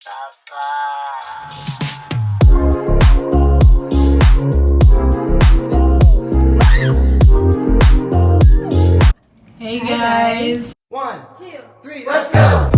Hey guys. 1, 2, 3, let's go!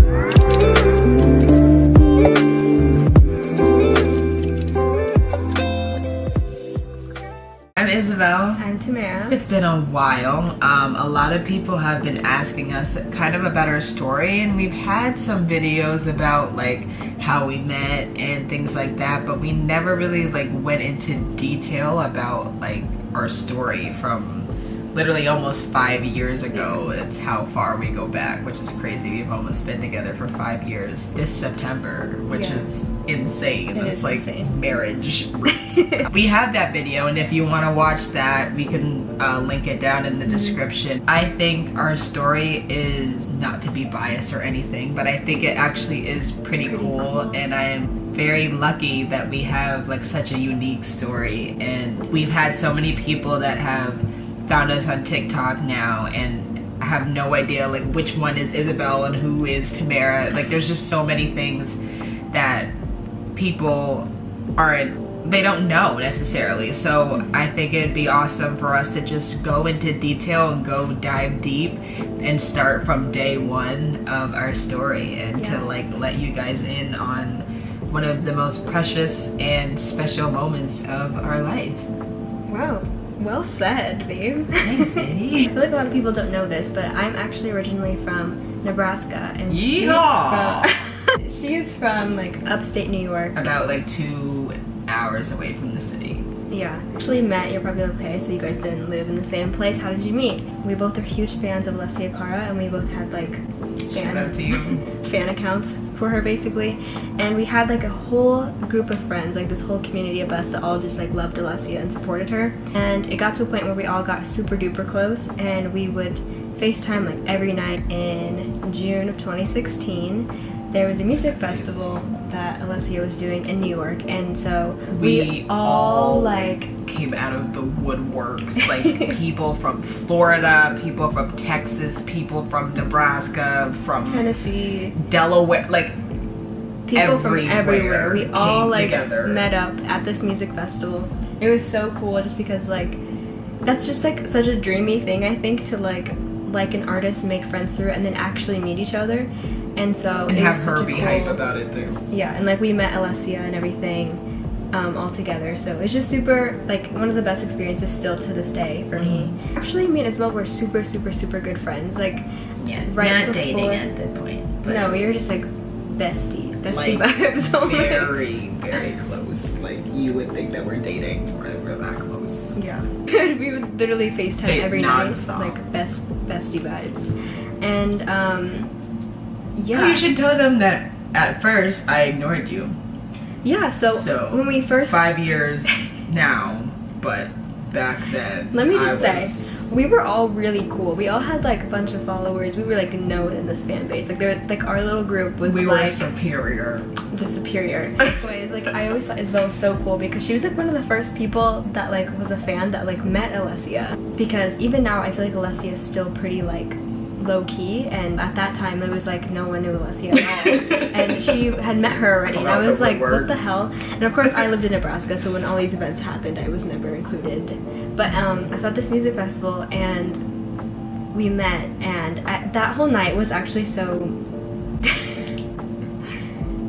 I'm Isabel. I'm Tamera. It's been a while. A lot of people have been asking us kind of about our story, and we've had some videos about like how we met and things like that, but we never really like went into detail about like our story from literally almost 5 years ago. That's how far we go back, which is crazy. We've almost been together for 5 years this September, which is insane. It's like insane. Marriage. We have that video, and if you want to watch that, we can link it down in the description. I think our story is not to be biased or anything, but I think it actually is pretty cool, and I am very lucky that we have like such a unique story. And we've had so many people that have found us on TikTok now, and I have no idea like which one is Isabel and who is Tamera. Like there's just so many things that people they don't know necessarily. So I think it'd be awesome for us to just go into detail and go dive deep and start from day one of our story, and to like let you guys in on one of the most precious and special moments of our life. Wow. Well said, babe. Thanks, baby. I feel like a lot of people don't know this, but I'm actually originally from Nebraska, and she's from like upstate New York. About like 2 hours away from the city. Yeah. Actually met, you're probably okay, so you guys didn't live in the same place. How did you meet? We both are huge fans of Alessia Cara, and we both had like Shout out to you. fan accounts for her basically, and we had like a whole group of friends, like this whole community of us that all just like loved Alessia and supported her. And it got to a point where we all got super duper close, and we would FaceTime like every night. In June of 2016 there was a music festival that Alessia was doing in New York, and so we all like came out of the woodworks, like people from Florida, people from Texas, people from Nebraska, from Tennessee, Delaware, like people from everywhere. We all like together. met up at this music festival. It was so cool just because like that's just like such a dreamy thing, I think, to like an artist, make friends through it, and then actually meet each other. And so and have her be hype about it too. Yeah, and like we met Alessia and everything all together, so it's just super like one of the best experiences still to this day for me. Actually, me and Isabel were super good friends. Like not dating at that point. But no, we were just like bestie like, vibes. Very close. Like you would think that we're dating, we're that close. Yeah. We would literally FaceTime every night, like bestie vibes. And yeah. Well, you should tell them that at first I ignored you. Yeah, so when we first 5 years now, but back then let me just say, we were all really cool. We all had like a bunch of followers. We were like known in this fan base. Like like our little group was were superior. The superior. Anyways, like I always thought Isabel was so cool because she was like one of the first people that like was a fan that like met Alessia. Because even now I feel like Alessia is still pretty like low-key, and at that time it was like no one knew Alessia at all. And she had met her already, and I was like, what the hell? And of course I lived in Nebraska, so when all these events happened I was never included. But I was at this music festival and we met, and that whole night was actually so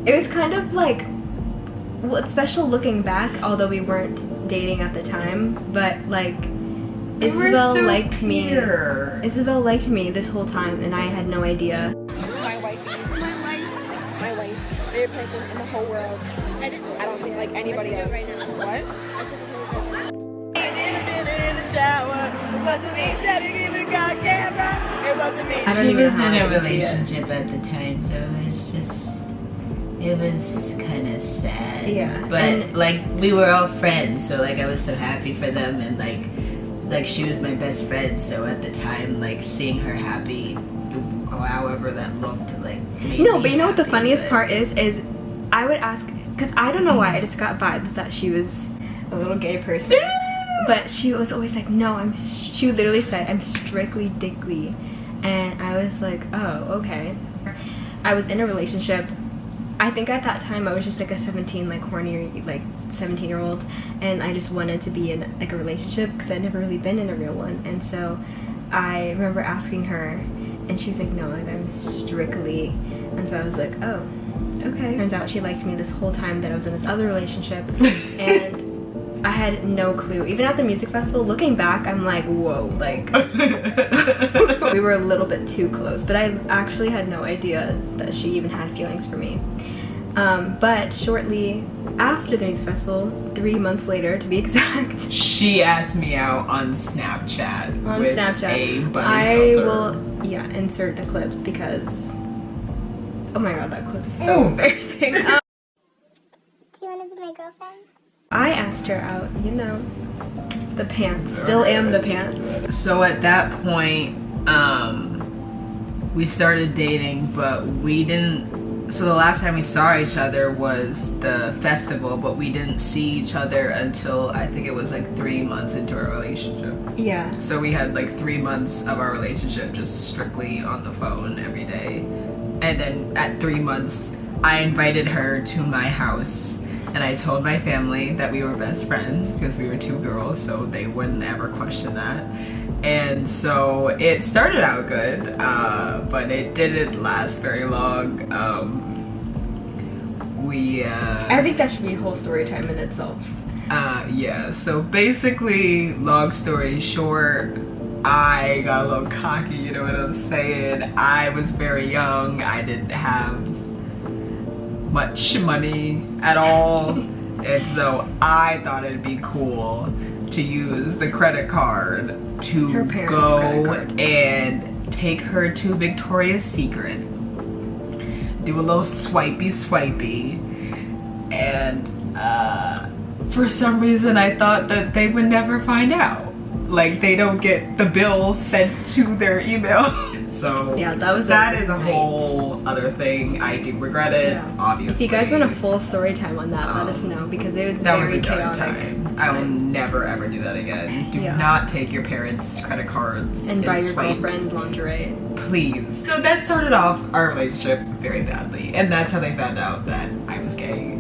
it was kind of like, well, it's special looking back, although we weren't dating at the time, but like Isabel liked me. Isabel liked me this whole time, and I had no idea. My wife, favorite person in the whole world. I don't think like anybody else. What? She was in a relationship at the time, so it was kind of sad. Yeah. But like we were all friends, so like I was so happy for them, and like she was my best friend, so at the time like seeing her happy, however that looked, like made no, me but you know what the happy, funniest part is I would ask, because I don't know why, I just got vibes that she was a little gay person. But she was always like, no, she literally said, I'm strictly dickly. And I was like, oh, okay. I was in a relationship I think at that time I was just like a 17, like horny, like 17-year-old, and I just wanted to be in like a relationship because I'd never really been in a real one. And so I remember asking her, and she was like, no, like I'm strictly. And so I was like, oh, okay. Turns out she liked me this whole time that I was in this other relationship, and I had no clue. Even at the music festival, looking back, I'm like, whoa, like we were a little bit too close, but I actually had no idea that she even had feelings for me. But shortly after the music festival, 3 months later to be exact, she asked me out on Snapchat. On with Snapchat. A bunny I filter. will, yeah, insert the clip because, oh my god, that clip is so embarrassing. Do you want to be my girlfriend? I asked her out, you know, the pants, still am the pants. So at that point, we started dating, but we didn't. So the last time we saw each other was the festival, but we didn't see each other until I think it was like 3 months into our relationship. Yeah. So we had like 3 months of our relationship just strictly on the phone every day. And then at 3 months, I invited her to my house. And I told my family that we were best friends because we were 2 girls, so they wouldn't ever question that. And so it started out good, but it didn't last very long. I think that should be a whole story time in itself. Yeah, so basically, long story short, I got a little cocky, you know what I'm saying? I was very young, I didn't have much money at all, and so I thought it'd be cool to use the credit card to Her parents' go credit card. and take her to Victoria's Secret, do a little swipey, and for some reason I thought that they would never find out. Like, they don't get the bill sent to their email. So Yeah, that was that a is a night. whole other thing. I do regret it, Yeah. obviously. If you guys want a full story time on that, let us know because it was That very was a dark chaotic. time. I will never ever do that again. Do Yeah. not take your parents' credit cards And buy your swipe. girlfriend lingerie. Please. So that started off our relationship very badly, and that's how they found out that I was gay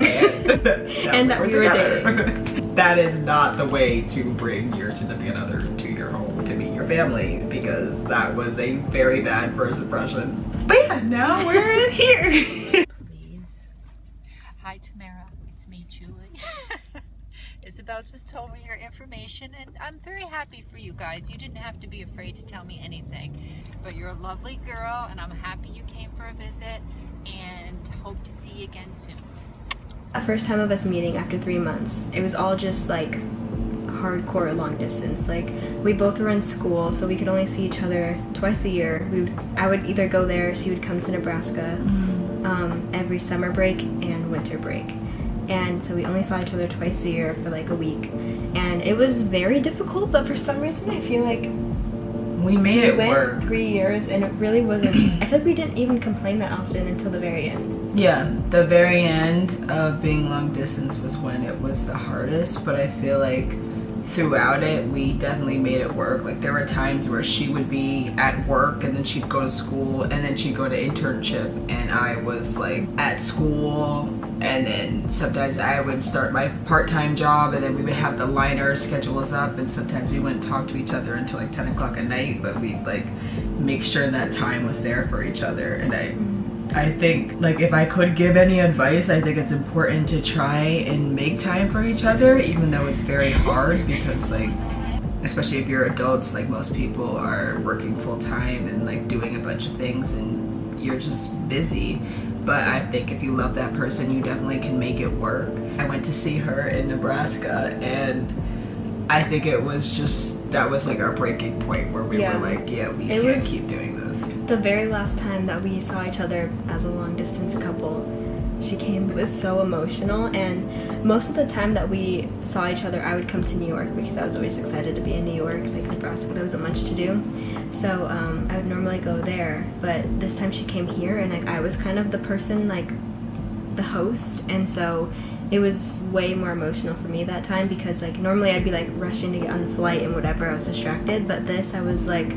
And that we were dating. That is not the way to bring your significant other to your home to meet your family, because that was a very bad first impression. But yeah, now we're here. Please. Hi, Tamera. It's me, Julie. Isabel just told me your information, and I'm very happy for you guys. You didn't have to be afraid to tell me anything. But you're a lovely girl, and I'm happy you came for a visit, and hope to see you again soon. That first time of us meeting after 3 months, it was all just like hardcore long distance. Like, we both were in school, so we could only see each other twice a year. I would either go there, she would come to Nebraska every summer break and winter break. And so we only saw each other twice a year for like a week. And it was very difficult, but for some reason I feel like We made it went work. 3 years and it really wasn't, I feel like we didn't even complain that often until the very end. Yeah, the very end of being long distance was when it was the hardest, but I feel like throughout it we definitely made it work. Like, there were times where she would be at work and then she'd go to school and then she'd go to internship, and I was like at school, and then sometimes I would start my part-time job, and then we would have the liner schedule us up, and sometimes we wouldn't talk to each other until like 10 o'clock at night, but we'd like make sure that time was there for each other. And I think, like, if I could give any advice, I think it's important to try and make time for each other, even though it's very hard, because, like, especially if you're adults, like, most people are working full-time and like doing a bunch of things and you're just busy. But I think if you love that person, you definitely can make it work. I went to see her in Nebraska, and I think it was just, that was like our breaking point where we were like, yeah, we can't keep doing this. The very last time that we saw each other as a long distance couple, she came. It was so emotional, and most of the time that we saw each other, I would come to New York because I was always excited to be in New York. Like, Nebraska, there wasn't much to do, so I would normally go there. But this time she came here, and like I was kind of the person, like the host, and so it was way more emotional for me that time because like normally I'd be like rushing to get on the flight and whatever, I was distracted, but this I was like,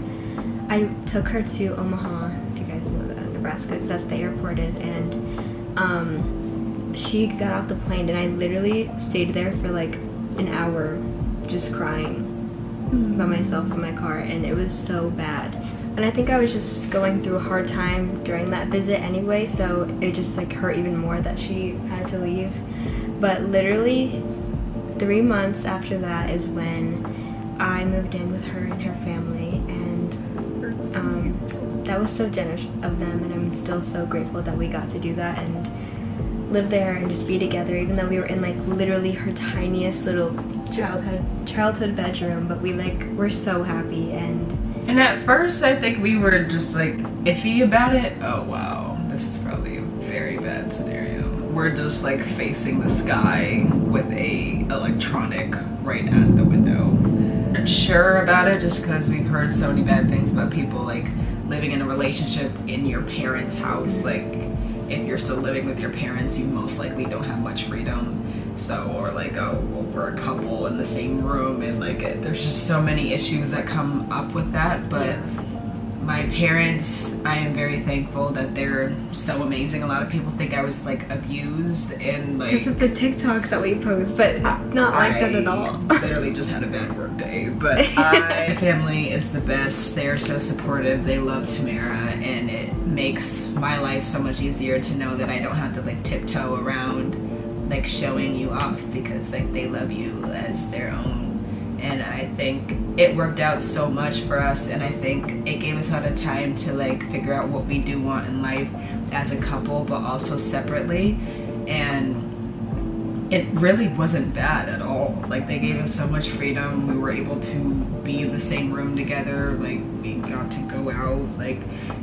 I took her to Omaha, if you guys know that, Nebraska, because that's what the airport is, and she got off the plane and I literally stayed there for like an hour just crying by myself in my car, and it was so bad. And I think I was just going through a hard time during that visit anyway, so it just like hurt even more that she had to leave. But literally 3 months after that is when I moved in with her and her family, and that was so generous of them, and I'm still so grateful that we got to do that and live there and just be together, even though we were in like literally her tiniest little childhood bedroom, but we're so happy. And at first I think we were just like iffy about it. Oh wow, this is probably a very bad scenario. We're just like facing the sky with a electronic right at the window. Not sure about it just because we've heard so many bad things about people like living in a relationship in your parents' house. Like if you're still living with your parents, you most likely don't have much freedom. So, or like, oh, well, we're a couple in the same room, and like there's just so many issues that come up with that. But my parents, I am very thankful that they're so amazing. A lot of people think I was like abused and like because of the TikToks that we post, but not like that at all. Literally just had a bad work day, but my family is the best. They are so supportive. They love Tamera, and it makes my life so much easier to know that I don't have to like tiptoe around like showing you off, because like they love you as their own. And I think it worked out so much for us, and I think it gave us a lot of time to like figure out what we do want in life as a couple, but also separately. And it really wasn't bad at all. Like they gave us so much freedom. We were able to be in the same room together. Like we got to go out. Like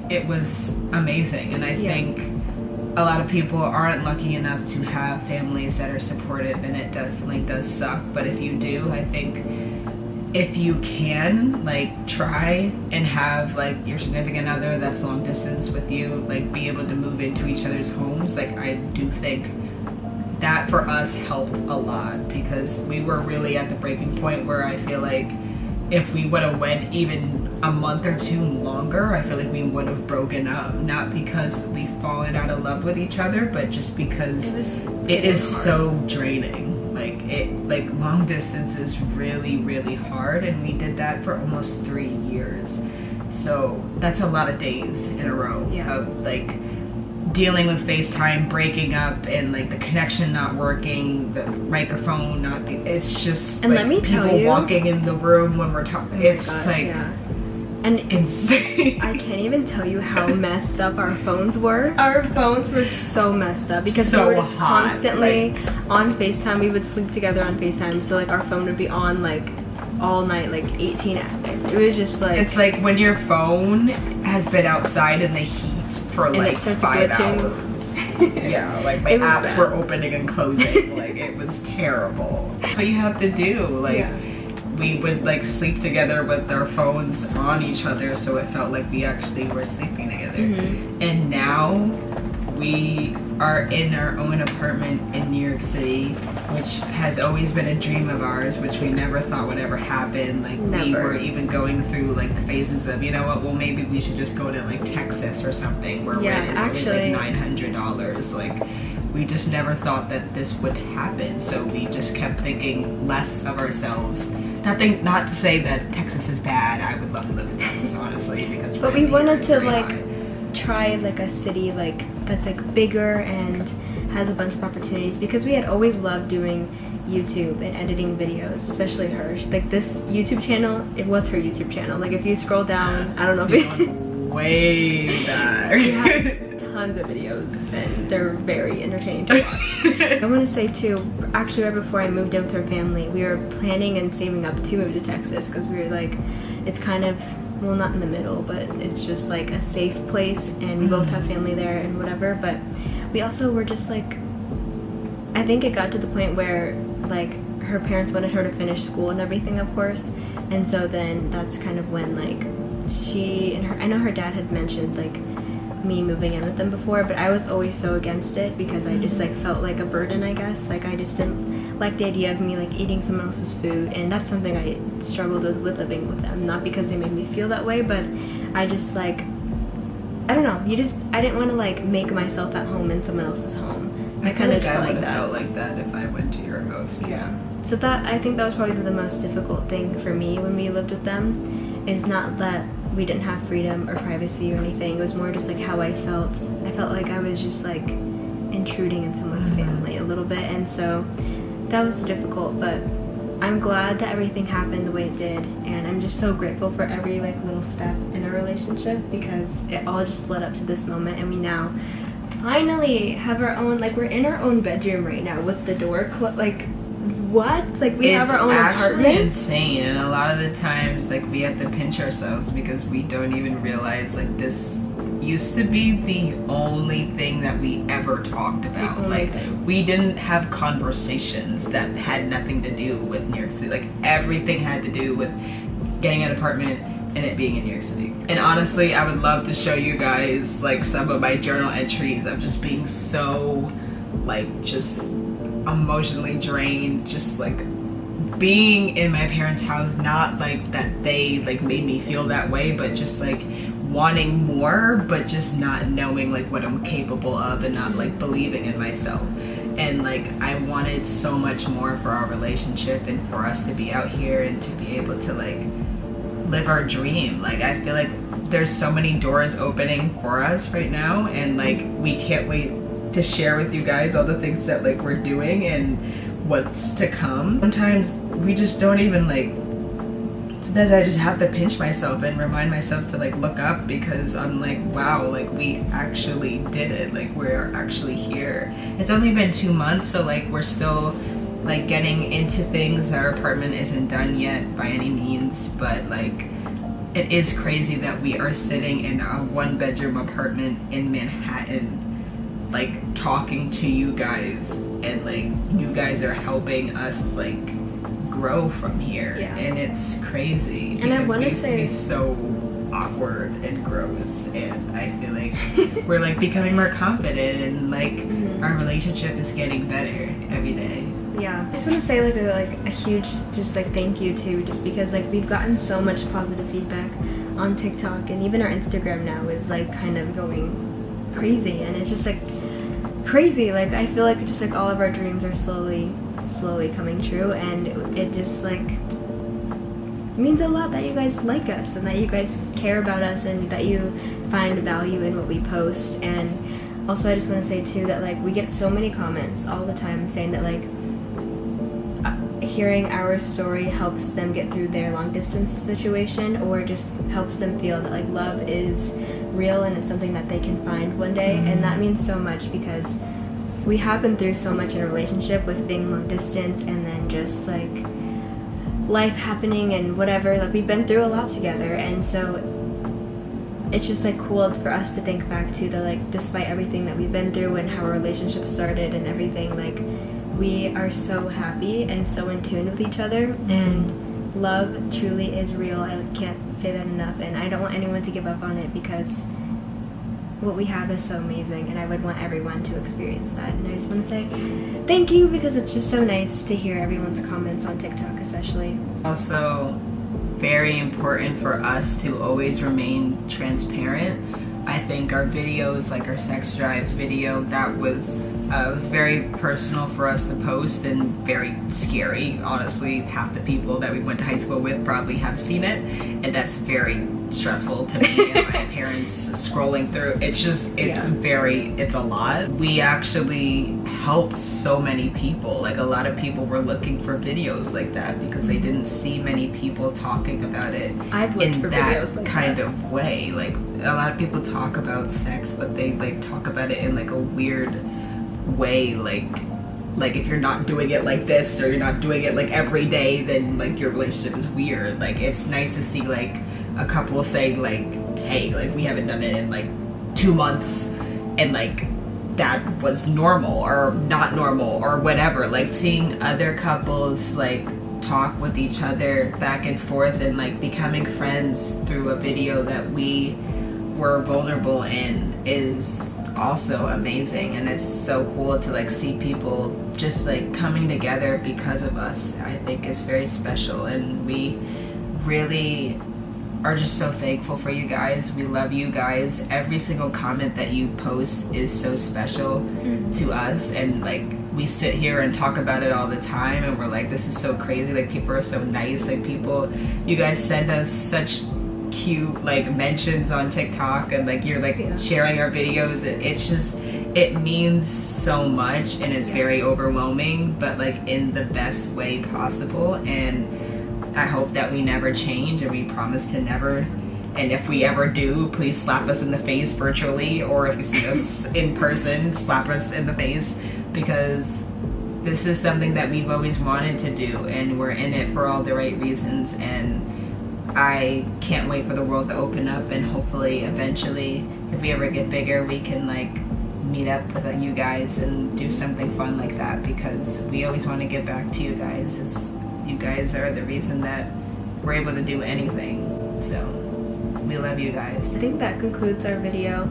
it was amazing. And I think a lot of people aren't lucky enough to have families that are supportive, and it definitely does suck. But if you do, I think if you can like try and have like your significant other that's long distance with you, like be able to move into each other's homes, like I do think that for us helped a lot, because we were really at the breaking point where I feel like if we would have went even a month or two longer, I feel like we would have broken up. Not because we've fallen out of love with each other, but just because it is so draining. Like long distance is really, really hard, and we did that for almost 3 years. So that's a lot of days in a row of like dealing with FaceTime, breaking up, and like the connection not working, the microphone not be, it's just and like let me tell people you, walking in the room when we're talking. It's like and insane. I can't even tell you how messed up our phones were. Our phones were so messed up because so we were just hot, constantly on FaceTime. We would sleep together on FaceTime, so like our phone would be on like all night, like 18 hours. It was just like, it's like when your phone has been outside in the heat for like 5 hours. Yeah, like my apps were opening and closing. Like it was terrible. That's what you have to do. Like we would like sleep together with our phones on each other, so it felt like we actually were sleeping together. And now we are in our own apartment in New York City, which has always been a dream of ours, which we never thought would ever happen. Like we were even going through like the phases of, you know what, well maybe we should just go to like Texas or something where rent is only like $900. Like we just never thought that this would happen, so we just kept thinking less of ourselves. Not to say that Texas is bad. I would love to live in Texas, honestly, because but we wanted to like try like a city like that's like bigger and has a bunch of opportunities, because we had always loved doing YouTube and editing videos, especially her. Like this YouTube channel, it was her YouTube channel. Like if you scroll down, I don't know if you way back. She has tons of videos and they're very entertaining to watch. I want to say too, actually right before I moved in with her family, we were planning and saving up to move to Texas, because we were like, it's kind of, well, not in the middle, but it's just like a safe place, and we both have family there and whatever. But we also were just like, I think it got to the point where like her parents wanted her to finish school and everything, of course, and so then that's kind of when like she and her, I know her dad had mentioned like me moving in with them before, but I was always so against it, because I just like felt like a burden, I guess. Like I just didn't like the idea of me like eating someone else's food, and that's something I struggled with living with them. Not because they made me feel that way, but I just like, I don't know, I didn't want to like make myself at home in someone else's home. I kind of feel like I would have that. felt like that if I went to your house too. Yeah. So that, I think that was probably the most difficult thing for me when we lived with them, is not that we didn't have freedom or privacy or anything. It was more just like how I felt. I felt like I was just like intruding in someone's family a little bit, and so that was difficult, but I'm glad that everything happened the way it did, and I'm just so grateful for every like little step in our relationship, because it all just led up to this moment, and we now finally have our own, like, we're in our own bedroom right now with the door like, what? Like, we have our own apartment? It's actually insane, and a lot of the times, like, we have to pinch ourselves because we don't even realize, like, this used to be the only thing that we ever talked about. Like, we didn't have conversations that had nothing to do with New York City. Like, everything had to do with getting an apartment and it being in New York City. And honestly, I would love to show you guys, like, some of my journal entries of just being so, like, just emotionally drained, just like being in my parents' house, not like that they like made me feel that way, but just like wanting more, but just not knowing like what I'm capable of, and not like believing in myself. And like, I wanted so much more for our relationship and for us to be out here and to be able to like live our dream. Like, I feel like there's so many doors opening for us right now, and like we can't wait to share with you guys all the things that like we're doing and what's to come. Sometimes we just don't even like, sometimes I just have to pinch myself and remind myself to like look up, because I'm like, wow, like we actually did it. Like, we're actually here. It's only been 2 months, so like we're still like getting into things. Our apartment isn't done yet by any means, but like it is crazy that we are sitting in a 1-bedroom apartment in Manhattan, like talking to you guys, and like you guys are helping us like grow from here. Yeah. And it's crazy. And I want to we say, used to be so awkward and gross, and I feel like we're like becoming more confident, and like our relationship is getting better every day. Yeah, I just want to say like a huge just like thank you too, just because like we've gotten so much positive feedback on TikTok, and even our Instagram now is like kind of going crazy, and it's just like crazy. Like, I feel like just like all of our dreams are slowly coming true, and it just like means a lot that you guys like us, and that you guys care about us, and that you find value in what we post. And also, I just want to say too that like we get so many comments all the time saying that like hearing our story helps them get through their long distance situation, or just helps them feel that like love is real and it's something that they can find one day. And that means so much, because we have been through so much in a relationship with being long distance, and then just like life happening and whatever. Like, we've been through a lot together, and so it's just like cool for us to think back to the like, despite everything that we've been through and how our relationship started and everything, like we are so happy and so in tune with each other, and love truly is real. I can't say that enough, and I don't want anyone to give up on it, because what we have is so amazing, and I would want everyone to experience that. And I just want to say thank you, because it's just so nice to hear everyone's comments on TikTok especially. Also, very important for us to always remain transparent. I think our videos, like our sex drives video, that was very personal for us to post, and very scary. Honestly, half the people that we went to high school with probably have seen it, and that's very stressful to me and my parents scrolling through. It's just, it's a lot. We actually helped so many people. Like, a lot of people were looking for videos like that because they didn't see many people talking about it in that kind of way. Like, a lot of people talk about sex, but they like talk about it in like a weird way, like if you're not doing it like this, or you're not doing it like every day, then like your relationship is weird. Like, it's nice to see like a couple saying like, hey, like we haven't done it in like 2 months, and like that was normal or not normal or whatever. Like, seeing other couples like talk with each other back and forth, and like becoming friends through a video that we were vulnerable in is also amazing. And it's so cool to like see people just like coming together because of us. I think is very special, and we really are just so thankful for you guys. We love you guys. Every single comment that you post is so special to us, and like we sit here and talk about it all the time, and we're like, this is so crazy. Like, people are so nice. Like, people, you guys send us such cute like mentions on TikTok, and like you're like sharing our videos. It's just, it means so much, and it's very overwhelming, but like in the best way possible. And I hope that we never change, and we promise to never. And if we ever do, please slap us in the face virtually, or if you see us in person, slap us in the face, because this is something that we've always wanted to do, and we're in it for all the right reasons. And I can't wait for the world to open up, and hopefully eventually, if we ever get bigger, we can like meet up with you guys and do something fun like that, because we always want to get back to you guys. You guys are the reason that we're able to do anything. So we love you guys. I think that concludes our video.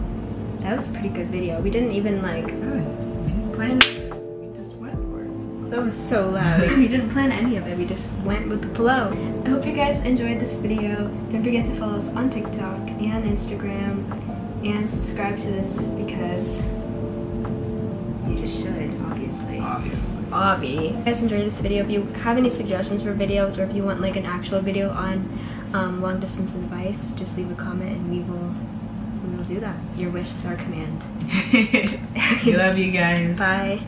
That was a pretty good video. We didn't even like We didn't plan it. We just went for it. that was so loud. We didn't plan any of it. We just went with the flow. I hope you guys enjoyed this video. Don't forget to follow us on TikTok and Instagram, and subscribe to this because you just should, obviously. Obvi. If you guys enjoyed this video, if you have any suggestions for videos, or if you want like an actual video on long distance advice, just leave a comment and we will do that. Your wish is our command. We love you guys. Bye.